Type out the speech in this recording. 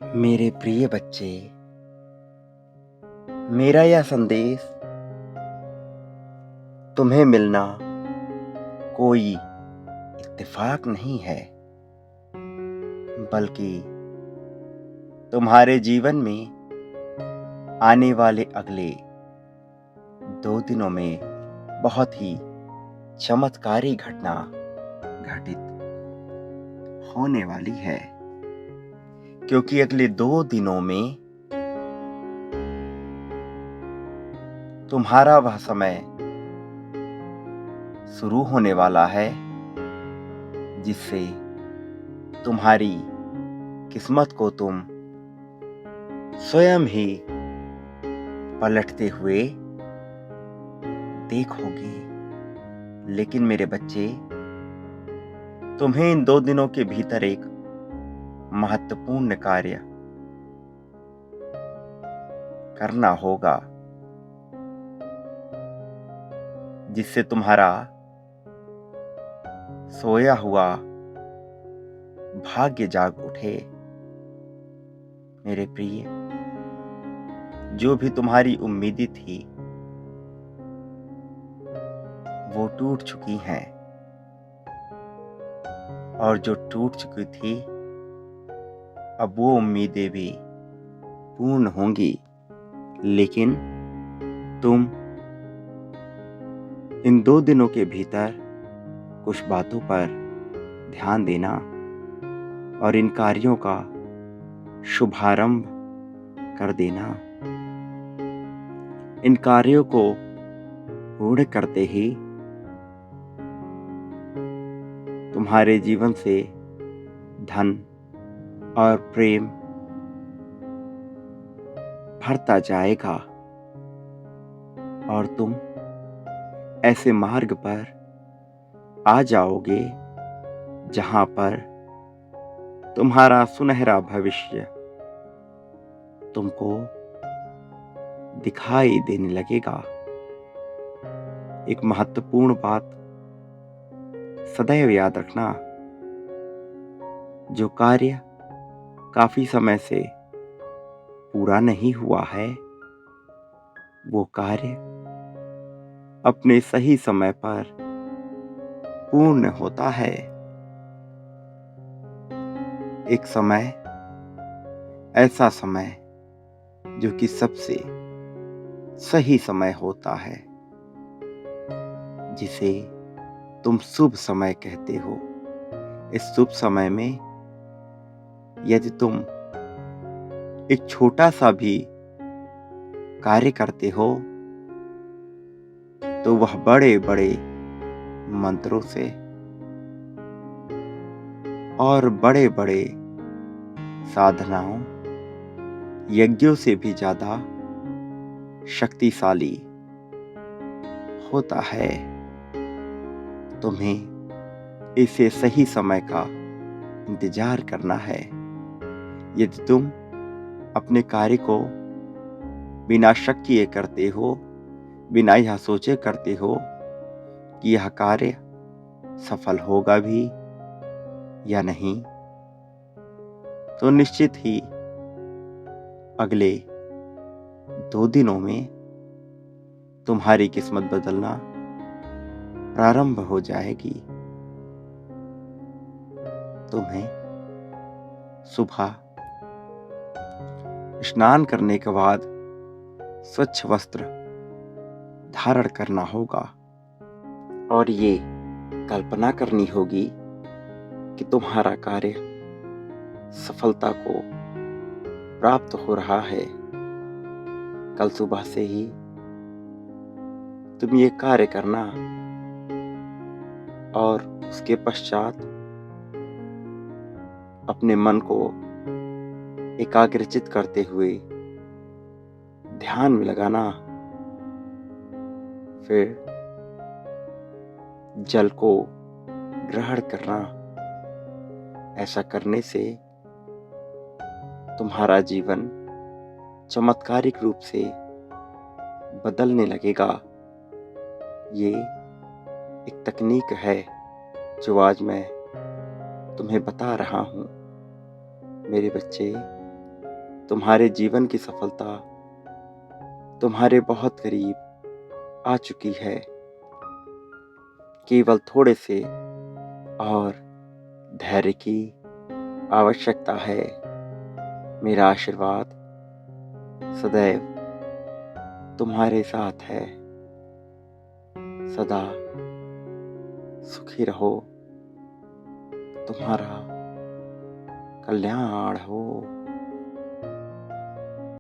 मेरे प्रिय बच्चे, मेरा यह संदेश तुम्हें मिलना कोई इत्तेफाक नहीं है, बल्कि तुम्हारे जीवन में आने वाले अगले 2 दिनों में बहुत ही चमत्कारी घटना घटित होने वाली है। क्योंकि अगले 2 दिनों में तुम्हारा वह समय शुरू होने वाला है जिससे तुम्हारी किस्मत को तुम स्वयं ही पलटते हुए देखोगे। लेकिन मेरे बच्चे, तुम्हें इन 2 दिनों के भीतर एक महत्वपूर्ण कार्य करना होगा जिससे तुम्हारा सोया हुआ भाग्य जाग उठे। मेरे प्रिय, जो भी तुम्हारी उम्मीदें थी वो टूट चुकी हैं, और जो टूट चुकी थी अब वो उम्मीदें भी पूर्ण होंगी। लेकिन तुम इन 2 दिनों के भीतर कुछ बातों पर ध्यान देना और इन कार्यों का शुभारंभ कर देना। इन कार्यों को पूर्ण करते ही तुम्हारे जीवन से धन और प्रेम भरता जाएगा और तुम ऐसे मार्ग पर आ जाओगे जहां पर तुम्हारा सुनहरा भविष्य तुमको दिखाई देने लगेगा। एक महत्वपूर्ण बात सदैव याद रखना, जो कार्य काफी समय से पूरा नहीं हुआ है वो कार्य अपने सही समय पर पूर्ण होता है। एक समय, ऐसा समय जो कि सबसे सही समय होता है, जिसे तुम शुभ समय कहते हो। इस शुभ समय में यदि तुम एक छोटा सा भी कार्य करते हो तो वह बड़े बड़े मंत्रों से और बड़े बड़े साधनाओं, यज्ञों से भी ज्यादा शक्तिशाली होता है। तुम्हें इसे सही समय का इंतजार करना है। यदि तुम अपने कार्य को बिना शक किए करते हो, बिना यह सोचे करते हो कि यह कार्य सफल होगा भी या नहीं, तो निश्चित ही अगले 2 दिनों में तुम्हारी किस्मत बदलना प्रारंभ हो जाएगी। तुम्हें सुबह स्नान करने के बाद स्वच्छ वस्त्र धारण करना होगा और ये कल्पना करनी होगी कि तुम्हारा कार्य सफलता को प्राप्त हो रहा है। कल सुबह से ही तुम ये कार्य करना और उसके पश्चात अपने मन को एकाग्रचित करते हुए ध्यान में लगाना। फिर जल को ग्रहण करना। ऐसा करने से तुम्हारा जीवन चमत्कारिक रूप से बदलने लगेगा। ये एक तकनीक है जो आज मैं तुम्हें बता रहा हूँ। मेरे बच्चे, तुम्हारे जीवन की सफलता तुम्हारे बहुत करीब आ चुकी है। केवल थोड़े से और धैर्य की आवश्यकता है। मेरा आशीर्वाद सदैव तुम्हारे साथ है। सदा सुखी रहो। तुम्हारा कल्याण हो।